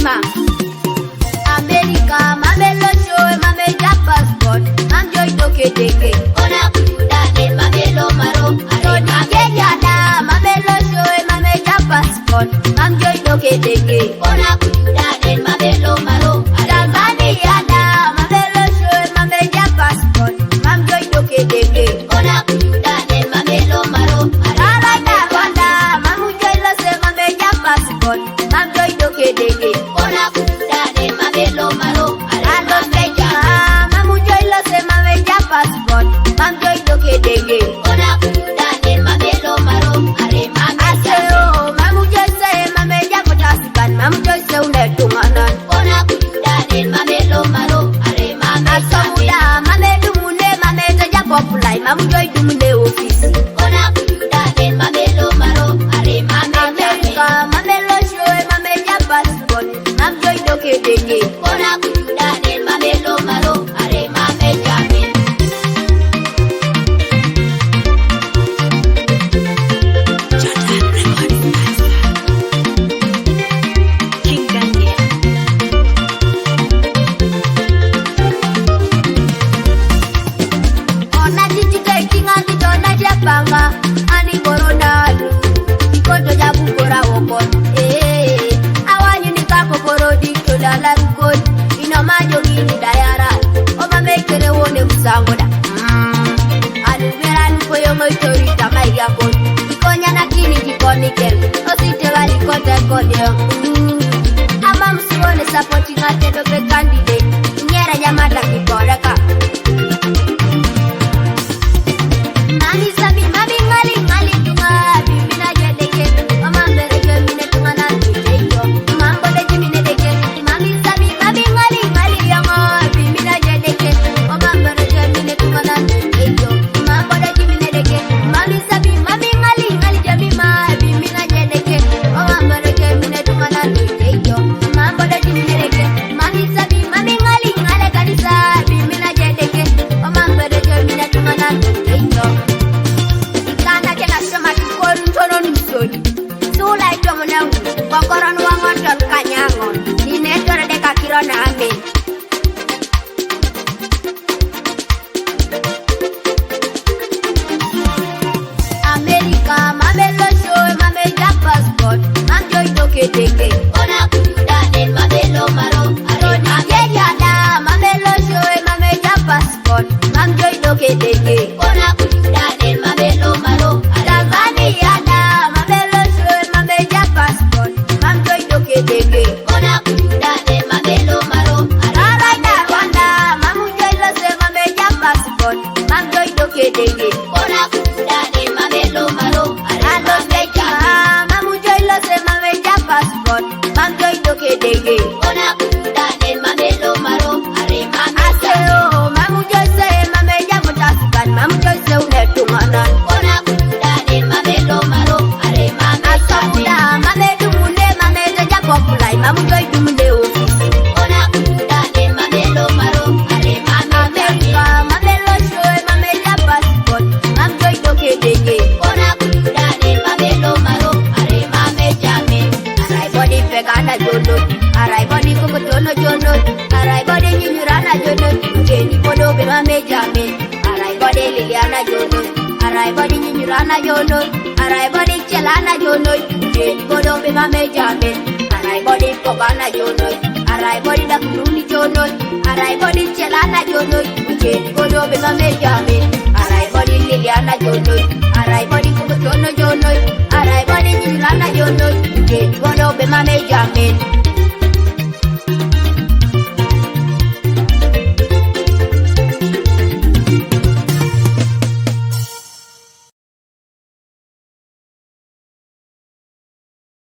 Lima. America, mamelo show, mameja passport. Mam joy toke teke. Ona kujuda den mamelo maro. Tony Kenya da, mamelo show, mameja passport. Mam joy toke teke. Ona kujuda den mamelo maro. Tanzania da, mamelo show, mameja passport. Mam joy toke teke. Ona kujuda den mamelo maro. Rwanda, mamu joy lo se mameja passport. Mam joy toke teke. Ona kujuda den mamelo maro. Mamu joy lo se mameja passport. Mam joy toke teke. Ona kujuda den mamelo maro. Are mameja. Mamu joy se mameja potaskan. Mamu joy se unetunganan. Ona kujuda den mamelo maro. Are mameja. Asamuda mamedu mune mameja populai. Mamu joy dumune ofisi. Ona kujuda den mamelo maro. Are mameja. America mamelo show mameja passport. Mam joy toke teke. Ona kujuda den mamelo maro. Are mameja. Banga ani corona ikoto ya bukora wokon awanyu ni kako korodi tola la rukon ina majo gini dayara o mamekere wone usangoda anu meran koyo moitori tamai yakon ikonya na kini jikoni kel osite wali kote kodyo ama msiwone supporting atedo pe candidate nyera jamata kikoreka. Mami sabi mami ngali ngali tunga bimina jedeke mama merege mine tunga na tujeyo mambo de jimine deke mami sabi mami ngali ngali yango bimina jedeke mama merege mine tunga na tujeyo mambo de jimine deke mami sabi mami ngali ngali jamima bimina jedeke mama merege mine tunga na tujeyo mambo de jimine deke mami sabi mami ngali ngali kanisa bimina jedeke mama merege mine tunga na tujeyo. Sulai jomunang kokoron wangon don kanyangon dinetor de kakirona amin. America mamelo show mameja passport mam joy toke teke. Ona kujuda den mamelo maro. Tony Kenya da mamelo show mameja passport mam joy toke teke. Ona kujuda den mamelo maro. Tanzania da mamelo show mameja passport mam joy toke teke. Ona kujuda den mamelo maro. Rwanda mamu joy lo se mameja passport mam joy toke teke. Ona kujuda den mamelo maro. Mamu joy lo se mameja passport mam joy toke teke. Ona kujuda den mamelo maro. Are mameja. Mamu joy se mameja potaskan. Mamu joy se unetunganan. Ona kujuda den mamelo maro. Are mameja. Asamuda mamedu mune mameja populai. Mamu joy dumune ofisi. Ona kujuda den mamelo maro. Are mameja. America mamelo show mameja passport. Mam joy toke teke. Ona kujuda den mamelo maro. Are mameja. Arai body pegana jono. Arai body kukutono jono. Arai body nyunyurana jono. Jeni podo be mameja. Arai body liliana jono. Arai body nyunyurana jono. Arai body chelana jono. Jeni podo be mameja. Arai body pogana jono. Arai body dakununi jono. Arai body chelana jono. Jeni podo be mameja. Arai body liliana jono. Arai body kukutono jono. Arai body nyunyurana jono. Jeni podo be mameja.